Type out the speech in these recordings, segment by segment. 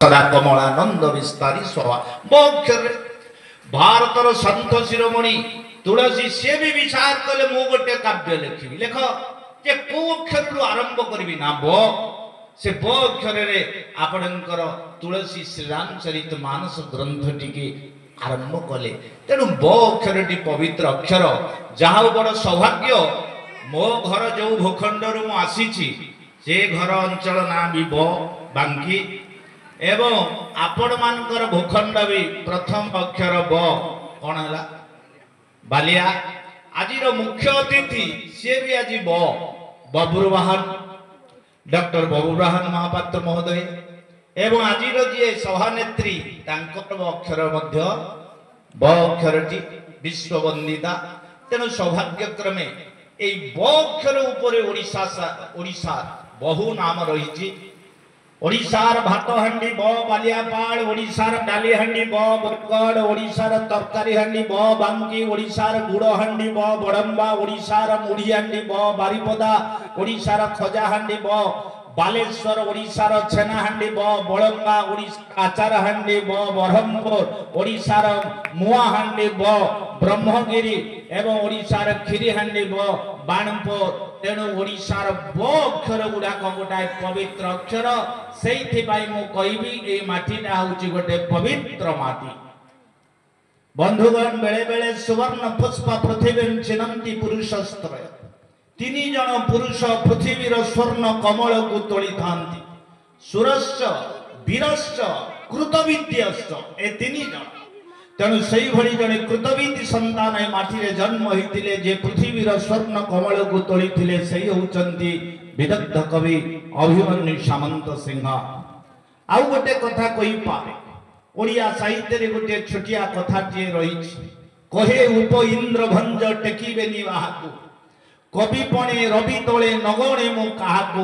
सदा कमलानंद विस्तारी सभा ब अक्षर भारतर संत शिरोमणि तुलसी से भी विचार कले मु गोटे काव्य लिखी लेख जे को अक्षर आरंभ करी ना ब से ब अक्षर आपणकर तुलसी श्रीराम चरित मानस ग्रंथ टी आरंभ कले तेणु ब अक्षर टी पवित्र अक्षर जहाँ बड़ सौभाग्य मो घर जो भूखंड मु आसी से घर अंचल ना भी ब बांकी एवं आपण मानकर भूखंड भी प्रथम अक्षर ब कौन है बालिया आज मुख्य अतिथि सी भी आज बबुरवाहन डॉक्टर बबुरवाहन महापात्र महोदय एवं आज जी सभानेत्री अक्षर ब अक्षरटी विश्ववंदिता तेणु सौभाग्यक्रमे यही ब अक्षर उपर ओडिशा बहु नाम रही ओडिशार भातहांडी ब बालियापाड़ ओडिशार डालीहांडी ब बरगड़ ओडिशार तरकारी हांडी ब बांकी ओडिशार गुड़हांडी ब बड़ंबा ओडिशार मुढ़ीहांडी ब बारिपदा ओडिशार खजाहांडी ब बालेश्वर ओडिशार छेनाहांडी ब बड़ंगा ओडिशार आचारहांडी ब बरहमपुर ओडिशार मुआहांडी ब ब्रह्मगिरी एवं ओडिशार खीरीहांडी ब बाणपुर तेणु ओडिशार ब अक्षर गुड़ाक गोटाए पवित्र अक्षर से कहबी ये माटीटा हूँ गोटे पवित्र माटी बंधुगण बेले बेले सुवर्ण पुष्प पृथ्वी चिन्हती पुरुषस्त्रय तीन जन पुरुष पृथ्वीर स्वर्ण कमल को तोली था सुरश्च वीरश्च कृतविद्यश्च ए तीन जन तेणु से भली जड़े कृतविद संतान ए माटी जन्म होते जे पृथ्वीर स्वर्ण कमल को तोली से होती विदग्ध कवि अभिमन्यु सामंत सिंह आउ गोटे कथा कही पारे ओडिया साहित्य गोटे छोटिया कथाटे रही कहे उप इंद्र भंज टेकिबेनी बाहाकू कवि पणे रवि तले नगणे मु काहाकू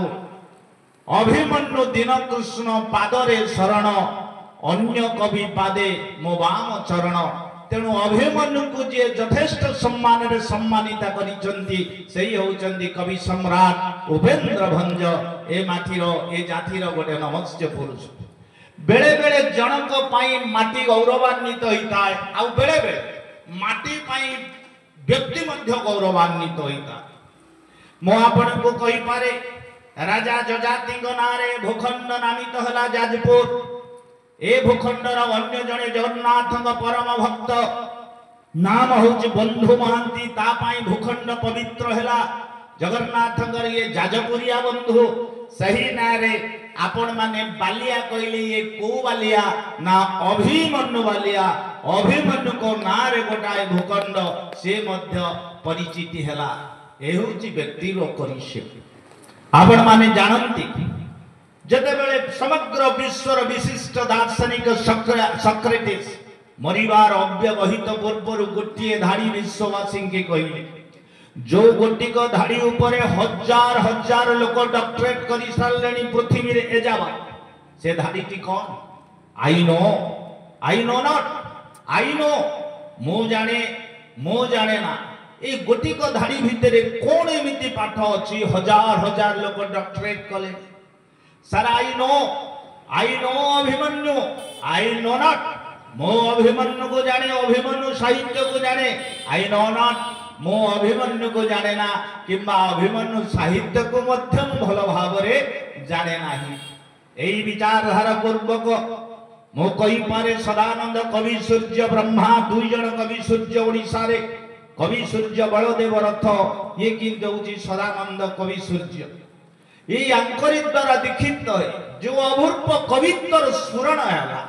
अभिमन्यु दीन कृष्ण पादरे शरण अन्य कवि पादे मो वाम चरण तेणु अभिमन्यु को जी यथेष्ट सम्मान रे सम्मानिता करिसंती सेही होचंती कवि सम्राट उपेंद्र भंज ए माटीर ए जातिर गोटे नमस्य पुरुष बेले बेले जनक पाई माटी गौरवान्वित होता है आउ बेले बेले माटी पाई व्यक्ति मध्य गौरवान्वित होता मो आपण को कहि पारे राजा जजाति नारे भूखंड नामित हला जाजपुर ए भूखंडर अन्य जने जगन्नाथ परम भक्त नाम हूँ बंधु महांती तापाई भूखंड पवित्र है जगन्नाथ ये जाजपुरिया बंधु सही नारे आपण माने बालिया कहले ये को बालिया ना अभिमन्यु बालिया अभिमन्यु को नारे गोटाए भूखंड से मध्य परिचिति है ए हूँ व्यक्तिर परिचय आपण माने जानती जते बेले समग्र विश्वर विशिष्ट दार्शनिक सॉक्रेटिस मरिवार अव्यवहित पूर्व गोटे धाड़ी विश्ववासी के कहले जो गोटिक धाड़ी उपरे हजार हजार लोक डॉक्टरेट कर सारे पृथ्वी रे एजावा से धाड़ी कौन I know not I know मो जाने ना ये गोटिक धाड़ी भितर कौन एमती पाठ अच्छी हजार हजार लोक डॉक्टरेट कले sir I know Abhimanyu I know not मो अभिमन्यु को जाने अभिमन्यु साहित्य को जाने आई नो नॉट मो अभिमन्यु को जाने ना किंबा अभिमन्यु साहित्य को मध्यम भल भाव जाने ना यही विचारधारा पूर्वक मो कही पारे सदानंद कवि सूर्य ब्रह्मा दुई जन कवि सूर्य ओडिशा रे कवि सूर्य बलदेव रथ ये कि सदानंद कवि सूर्य ये आंकरी द्वारा दीक्षित है जो अपूर्व कवित्वर स्मरण है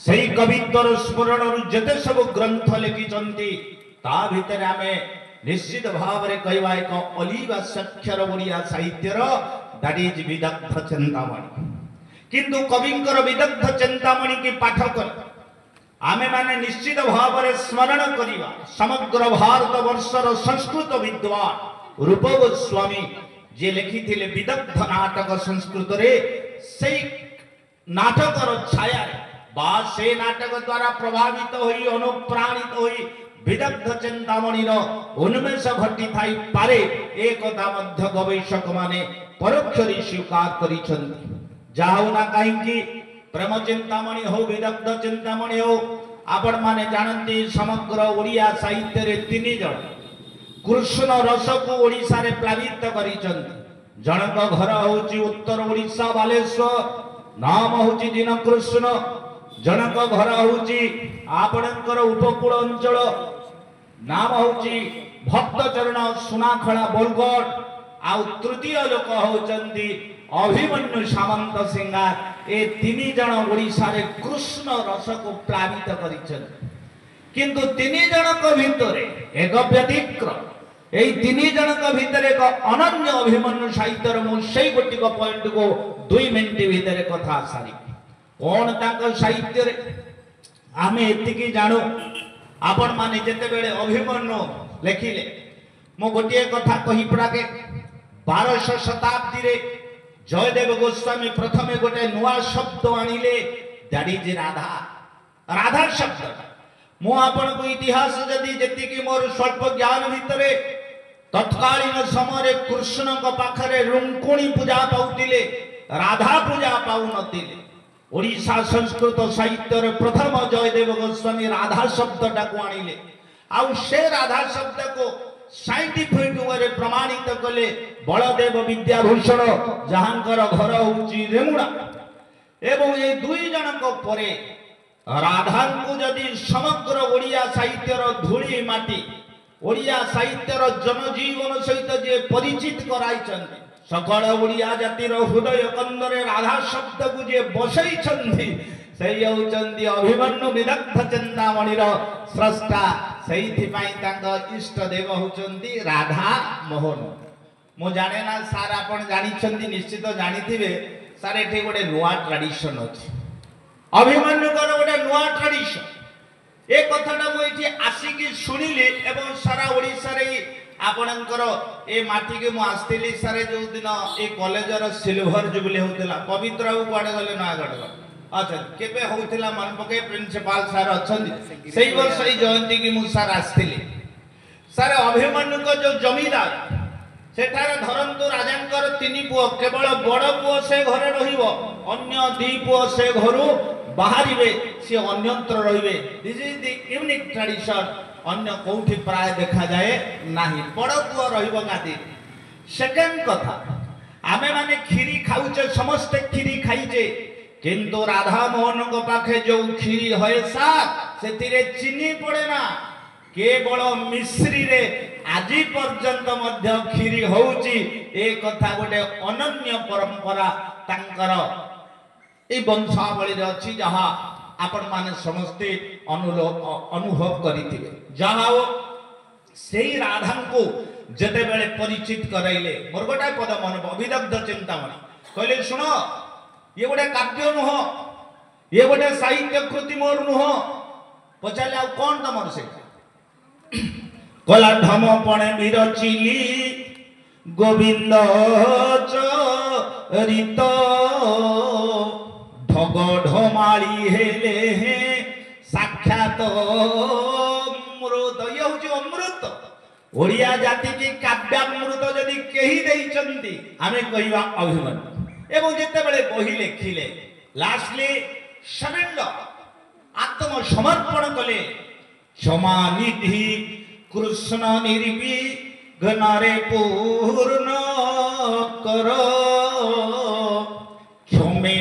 से कवित्वर स्मरण जते सब ग्रंथ लिखिं ता भितर आमे निश्चित भाव में कहवा एक अलिवा साक्षर ओडिया साहित्यर दैट इज विदग्ध चिंतामणि किंतु कविंकर विदग्ध चिंतामणि की पाठ कर आमे माने निश्चित भाव में स्मरण करिवा समग्र भारत वर्षर संस्कृत विद्वान रूप गोस्वामी जे लिखी थे विदग्ध नाटक संस्कृत रे से नाटकर छाया बा से नाटक द्वारा प्रभावित होई अनुप्राणित होई विदग्ध चिंतामणि उन्मेष घटी थाई पारे एक गवेषक माने परोक्ष स्वीकार करिसंती जाऊना कहीं प्रेम चिंतामणि हो विदग्ध चिंतामणि हो आपण माने जानती समग्र ओडिया साहित्य रे तीन जण कृष्ण रस को ओडिसा रे प्लावित करिसंती। जनक घर होची उत्तर ओडिसा बालेश्वर नाम होची दिन कृष्ण। जनक घर होची आपणकर उपकूल अंचल नाम होची भक्तचरण सुनाखला बोलगढ़। आउ तृतीय लोक होचंती अभिमन्यु सामंत सिंगार। ए तीन जण ओडिसा रे कृष्ण रस को प्लावित करिसंती। किंतु तीन जनक भितरे एक व्यतिक्रम এই তিনি জনক ভিতরে এক অনন্য অভিমন্যু সাহিত্যর মু সেই গোটিক পয়েন্ট কো 2 মিনিট ভিতরে কথা সারি। কোন তাঙ্ক সাহিত্যরে আমি এতিকি জানো আপন মানে যেতেবেলে অভিমন্যু লেখিলে মু গোটিয়ে কথা কহি পড়াকে 1200 শতাব্দী রে জয়দেব গোস্বামী প্রথমে গোটে নয়া শব্দ আনিলে দ্যাট ইজ রাধা। রাধা শব্দ मु आपण को इतिहास जदि जेतिकी मोर स्वल्प ज्ञान भितरे तत्कालीन समय कृष्ण को पाखरे रुंकुणी पूजा पाउतिले राधा पूजा पाउ नतिले। ओडिशा संस्कृत साहित्य रे प्रथम जयदेव गोस्वामी राधा शब्दटा को आनिले। आउ से राधा शब्द को साइंटिफिक वे प्रमाणित कले बलदेव विद्याभूषण जहांकर घर होची रेमुणा। एवं ये दुई जनक परे राधा को जदि समग्र ओडिया साहित्यर धूली माटी ओडिया साहित्यर जनजीवन सहित जे परिचित कराइछन्ति सकल ओडिया जातिर हृदय कंदरे राधा शब्द को जे बसैछन्ति सेई होचन्ति अभिमन्यु विदग्ध चिंतामणिर स्रष्टा। सेइथि पई तांग इष्ट देव होचन्ति राधा मोहन। मु जाने ना सार आपण जानिछन्ति निश्चित जानिथिबे सार एठी गोटे नुआ ट्रेडिशन अछि। अभिमन्यु गोटे नुआ ट्रेडिशन ए कथाटा मुझे आसिकी शुणिली एवं सारा ओडिशा रे आपणकर ए माटी के मु आस्तिली सारे जो दिन ए कॉलेजर सिल्वर जुबली होतिला पवित्र बाबू कुआडे गले नयागढ़ अच्छा केबे होतिला मन पके प्रिंसिपल सर अछंती सेई वर्ष ई जयंती की मु सर आस्तिली। सर अभिमन्यु को जो जमीदार सेठारे धरंतु राजांकर तीन पुओ केवल बड़ पुओ से घरे रहिबो अन्य दी पुओ से घरु बाहरिबे से अन्यत्र रहिबे। This is the unique tradition अन्य कोठी प्राय देखा जाए नाही बड़ पुओ रहिबो गादी। सेकंड कथा आमे माने खीरी खाउचे समस्त खीरी खाइजे किंतु राधा मोहन को पाखे जो खीरी होय सा सेतिरे चीनी पड़े ना केवल मिश्री रे आजि पर्यंत मध्य खीरी होउची। ए कथा गोटे अनन्य परंपरा तांकर ए वंशावली रे अछि जहा आपण माने समस्ते अनुभव करिथिबे। जहाओ सेई राधा को जते बेले परिचित कराइले मोर गोटा पद मन अभिदग्ध चिंतामणि कहले सुनो ये गोटे काव्य नुह ये गोटे साहित्य कृति मोर नुह पचाले आ कोन तमर से कला ढमपणे विरचिली गोविंद चरित ढग ढमाली हेले हे साक्षात अमृत। ये हूँ अमृत ओडिया जाति की काव्यामृत जदि कही देइचंती आमे कहिबा अभिमन्यु। एवं जेते बेले बही लेखिले लास्टली सरेंडर आत्मसमर्पण कले क्षमानिधि कृष्ण निर्विघ्न पूर्ण कर क्षमे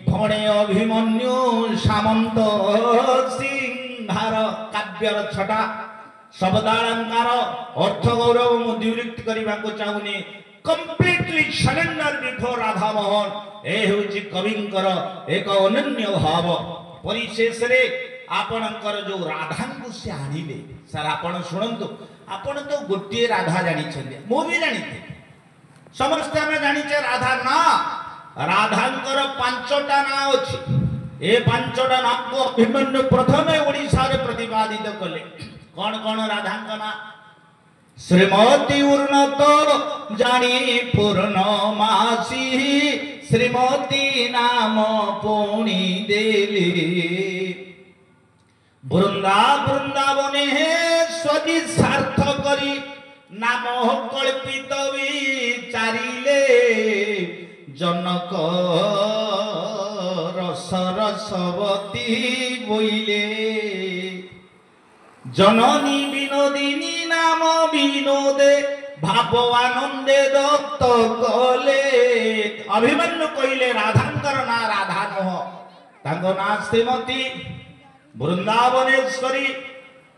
भणे अभिमन्यु सामंत सिंहार। काव्यर छटा शब्दालंकार अर्थ गौरव मु द्विरुक्त करबा को चाहुनी completely surrender before Radha Mohan. ए होची कविंकर एक अनन्य भाव। परिशेष रे आपणकर जो राधा को से आनिले सर आपण सुनंतु आपण तो गोटे राधा जानी छथि मो भी जानी थे समस्त हमें जानी छे राधा ना राधांकर पांचटा ना अछि। ए पांचटा नाम को अभिमन्यु प्रथमे ओडिसा रे प्रतिपादित कले। कौन कौन राधांक ना श्रीमती उन्नत जानी पूर्णमासी श्रीमती नाम पुणी देली वृंदावने स्वदि सार्थ करी नाम कल्पित विचारिले जनक सरस्वती बोइले जननी विनोदिनी नाम विनोदे भाव आनंदे दत्त कले अभिमन्यु कहले राधांकर ना राधा नुह तांको ना श्रीमती वृंदावनेश्वरी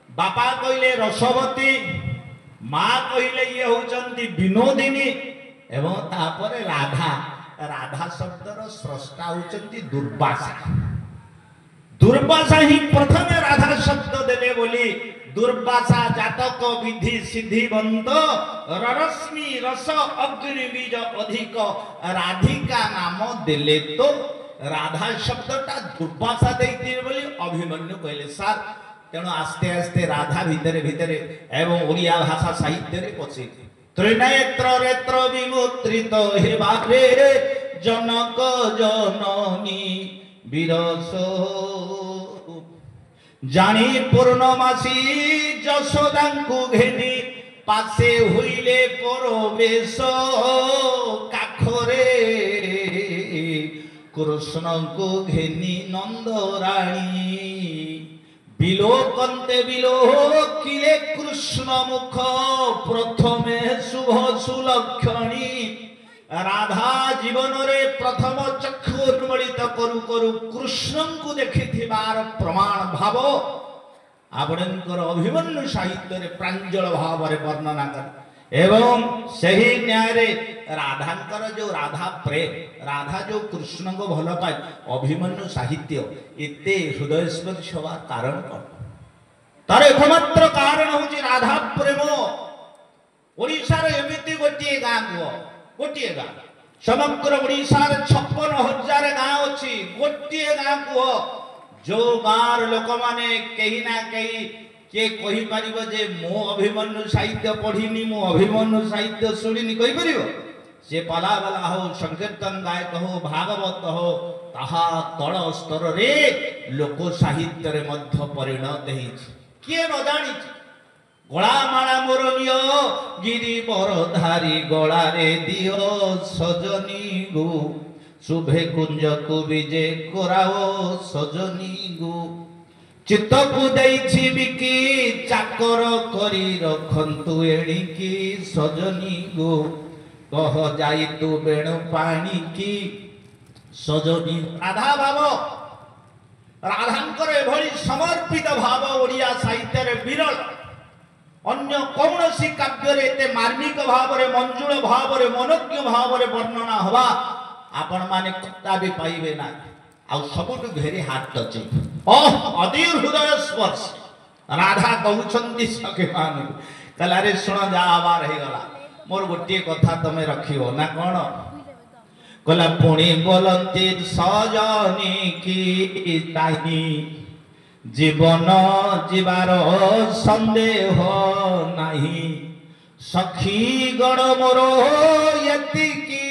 बापा कहले रसवती माँ कहले ये होचंती विनोदिनी एवं तापरे राधा राधा शब्दर स्रष्टा होचंती दुर्वासा दुर्वासा ही प्रथम राधा शब्द देले बोली दुर्वासा जातक विधि सिद्धिवंत रश्मि रस अग्नि बीज अधिक राधिका नाम देले तो राधा शब्दटा दुर्वासा देती बोली अभिमन्यु कहले सार तेणु आस्ते आस्ते राधा भितरे भितरे एवं ओडिया भाषा साहित्य रे पछे त्रिनेत्र रेत्र विमुत्रित हेबारे जनक जननी विरस जानी पूर्णमासी यशोदांकु घेनी पासे हुईले परवेश काखरे कृष्ण को घेनी नंदराणी बिलोकन्ते बिलोकिले कृष्ण मुख प्रथमे शुभ सुलक्षणी राधा जीवन रे प्रथम चक्षु उन्मोलित करू करू कृष्ण को देखिथिबार प्रमाण भाव आपणकर अभिमन्यु साहित्य रे प्रांजल भाव रे वर्णना कर एवं सही न्याय रे राधांकर जो राधा प्रेम राधा जो कृष्ण को भल पाए अभिमन्यु साहित्य एते हृदयस्पर्शी हवा कारण कौन तार एकमात्र कारण होची राधा प्रेम ओडिशा रे एमिति गोटिए गाँ गोटिए गाँ समग्र ओडिशा रे 56,000 गाँ अछि गोटिए गाँ को जो गाँर लोक माने कहीं ना कहीं के कहि परिबो जे मो अभिमन्यु साहित्य पढ़िनी मो अभिमन्यु साहित्य सुनिनी कहि परिबो से पला वाला हो संकीर्तन गायक हो भागवत हो ताहा तळ स्तर रे लोक साहित्य रे मध्य परिणत हेछि के न जानि गला माला मोरनियो गिरी बरधारी गला रे दियो सजनी गो शुभे कुंज को विजे कराओ सजनी गो चित्त को देछि बिकी चाकर करी रखंतु एणिकी सजनी गो कह जाई तू बेणु पानी की सजनी राधा भाव राधांकर एभली समर्पित भाव ओडिया साहित्य रे विरल अन्य कौनसी काव्य रे एते मार्मिक भाव रे मंजुल भाव रे मनोज्ञ भाव रे वर्णना हवा आपण माने कत्ता भी पाइबे ना आ सबटु भेरी हार्ट टचिंग अधीर हृदय स्पर्श राधा कहउछंती सखे मान कला रे सुन जा आवार हे गला मोर गोटे कथा तमे रखियो ना कोन कला पुणी बोलंती सजनी की ताही जीवन जीवार संदेह नाही सखी गण मोर यति की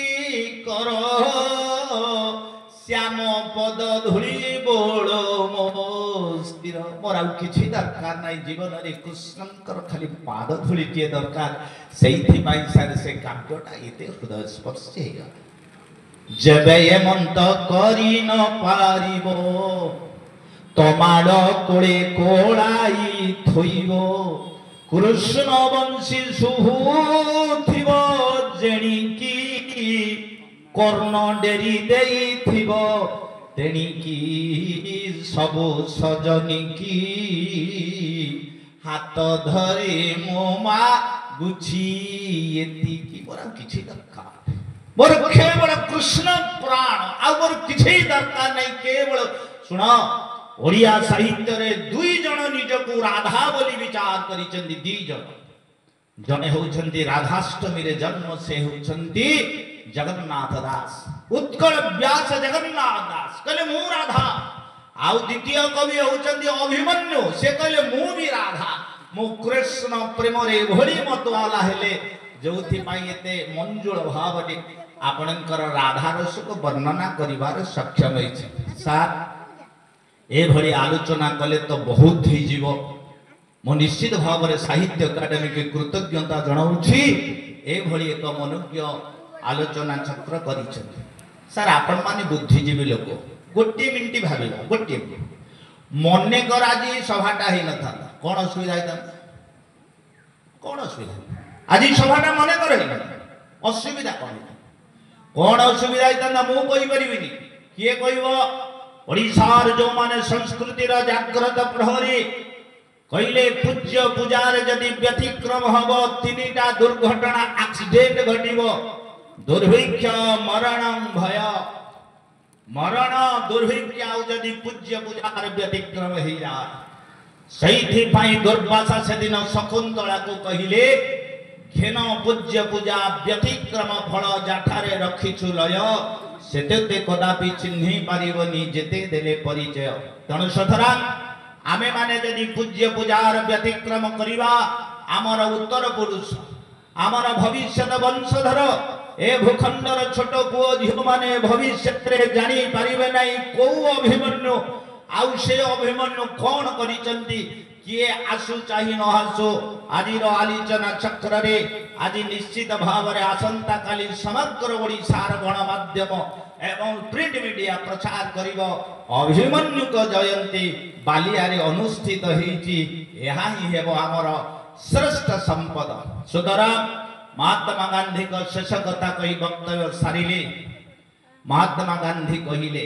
कर श्याम पद धूली बोल मो स्थिर मोर आउ किछि दरकार नाही जीवन रे कृष्णकर खाली पाद धूलीटिए दरकार सेइथि पाई सारे से काव्यटा एते हृदय स्पर्शी हेगा जेबे एमंत करी न पारिबो तमाड़ कोळे कोळाई थोइबो कृष्ण वंशी सुहुथिबो जेणिकी कर्ण डेरी देइथिबो तेणिकी सबु सजनिकी हाथ धरे मो मा गुछि एतिकी मोर किछि दरकार मोर केवल कृष्ण प्राण आ मोर किछि दरकार नै केवल सुन ओडिया साहित्य रे दुई जन निजकु राधा बोली विचार करिचंदी दी जन जने होचंदी राधाष्टमी रे जन्म से होचंदी जगन्नाथ दास उत्कल व्यास जगन्नाथ दास कहले मु राधा आउ द्वितीय कवि होचंदी अभिमन्यु से कहले मु भी राधा मु कृष्ण प्रेम रे भली मत वाला हेले जोथि पाई एते मंजुल भावटी आपणकर राधा रस को वर्णना करिवार सक्षम होइछि सार ए भली आलोचना कले तो बहुत ही जीव मो निश्चित भाव में साहित्य अकादेमी के कृतज्ञता जनाऊँगी ए भली एक मनोज्ञ आलोचना चक्र कर सर आपण माने बुद्धिजीवी लोक गोटे मिनिट भाव गोटे मन कर आज सभाटा हो न था कौन असुविधा होता कौन असुविधा आज सभाटा मन कर असुविधा कौन असुविधा होता मुझे किए कहशार जो माने संस्कृतिर जाग्रत प्रहरी कहले पूज्य पूजार जदि व्यतिक्रम हम तीनटा दुर्घटना एक्सीडेंट घटव दुर्भिक्ष मरण भय मरण दुर्भिक्ष आदि पूज्य पूजार व्यतिक्रम हो जाए से दुर्वासा से दिन शकुंतला को कहले घेन पूज्य पूजा व्यतिक्रम फल जाठारे रखिछु लय सेते कदापि चिन्ह पारिबनी जेते देले परिचय तेणु सथरा आमे माने जदि पूज्य पूजार व्यतिक्रम करिबा आमर उत्तर पुरुष आमर भविष्यत वंशधर ए भूखंडर छोट पुओ झियो माने भविष्य रे जानी पारिबे नाही को अभिमन्यु आउ से अभिमन्यु कौन करिसंती किए आसु चाहि न आसु आजिर आलोचना चक्र रे आज निश्चित भाव में आसंता काली समग्र ओडिशार गणमाध्यम एवं प्रिंट मीडिया प्रचार करिव अभिमन्यु जयंती बालियारे अनुष्ठित होईची एहा ही हेबो हमर श्रेष्ठ संपद सुतरां महात्मा गांधी को शेष कथा कही वक्तव्य सारिले महात्मा गांधी कहिले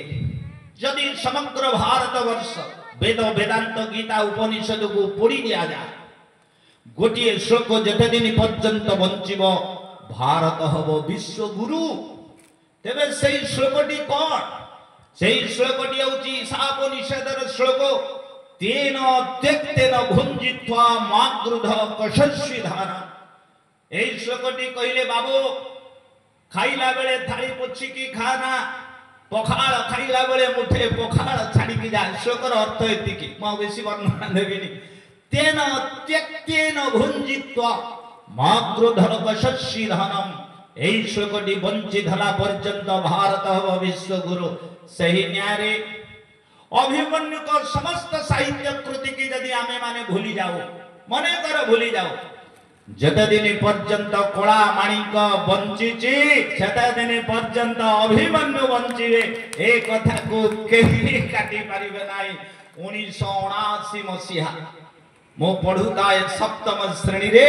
यदि समग्र भारत वर्ष वेद वेदांत गीता उपनिषद को पोड़ी दिया जाए गोटे श्लोक जेते दिन पर्यंत बंचिब भारत हब विश्व गुरु तेबे से श्लोकटी कौन से श्लोकटी होची ईशापनिषदर श्लोक तेन त्यक्तेन भुंजित्वा मागृध कशस्वी धान ए श्लोकटी कहले बाबू खाइला बेले थाली पोछिकी खाना पखाल खाइला बेले मुठे पखाल छाड़ी जा श्लोकर अर्थ एतिकी म बेसी वर्णना देबिनी तेन त्यक्तेन भुंजित्वा मागृधर कशस्वी धानम ए श्लोकटी बंची धला पर्यंत भारत हब विश्व गुरु सही न्यारे अभिमन्यु को समस्त साहित्य कृति की यदि आमे माने भूली जाओ मने कर भूली जाओ जते दिन पर्यंत कला माणिक बंचीची सेते दिन पर्यंत अभिमन्यु बंचीबे ए कथा को केही काटी पारिबे नाही 1979 मसीहा मो पढुता सप्तम श्रेणी रे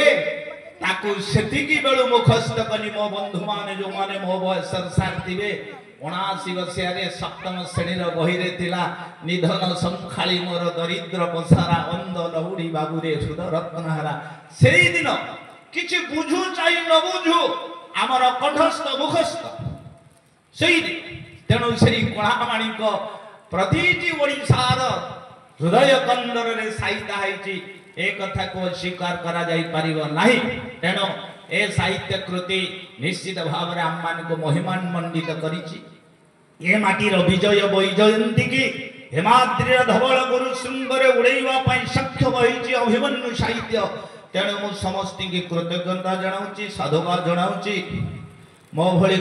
ताकू सेतिकी बेलु मुखस्त कली मो बंधु माने जो माने मो बयस सारथिबे 79 मसीहा रे सप्तम श्रेणी रो बही रे थिला निधन संखाली मोर दरिद्र पसारा अंध लहुडी बाबू रे सुध रत्नहारा सेई दिन किछि बुझू चाहि न बुझू आमर कंठस्थ मुखस्थ सेई दिन तेणु सेई कलामाणिक प्रतिटी ओडिशार हृदय कंदर रे साहित्य हैछि ए कथा को स्वीकार करा जाई परिबो नाही तेणु ए साहित्य कृति निश्चित भाव रे आम मान को महिमान्वित करिछि ए माटीर विजय वैजयंती की हेमाद्री धवल गुरु शृंगरे उड़ेवा पई सक्षम होईछि अभिमन्यु साहित्य तेणु मु समस्त की कृतज्ञता जणाउछि साधुवाद जणाउछि मो भଳି